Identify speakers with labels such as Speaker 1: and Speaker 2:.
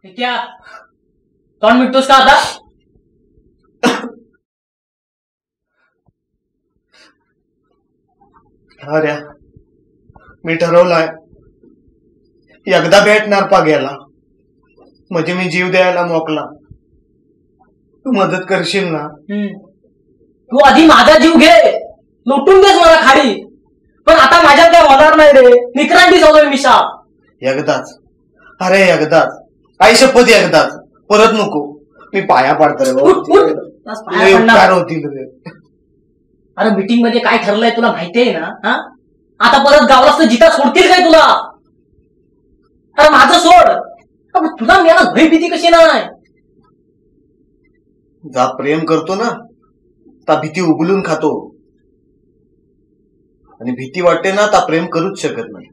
Speaker 1: क्या तोंड मिटतोस का आता?
Speaker 2: अरे मी ठरवलंय एकदा भेटणार पाग्याला म्हणजे मी जीव द्यायला मोकला. तू मदत करशील ना?
Speaker 1: तू आधी माझा जीव घे, लुटून देस मला खाली. पण आता माझ्यात काय होणार नाही रे. निक्रांती चालू मिशा.
Speaker 2: एकदाच, अरे एकदाच, आई शपथ एकदाच, परत नको. मी पाया पाडतो रे. उपकार होतील रे.
Speaker 1: अरे मीटिंग मध्ये काय ठरलंय तुला माहितीये ना? हा, आता परत गावाला जिता सोडतील काय तुला? अरे माझं सोड, तुला मला भय भीती कशी नाही?
Speaker 2: जा प्रेम करतो ना ता भीती उगलून खातो, आणि भीती वाटते ना ता प्रेम करूच शकत नाही.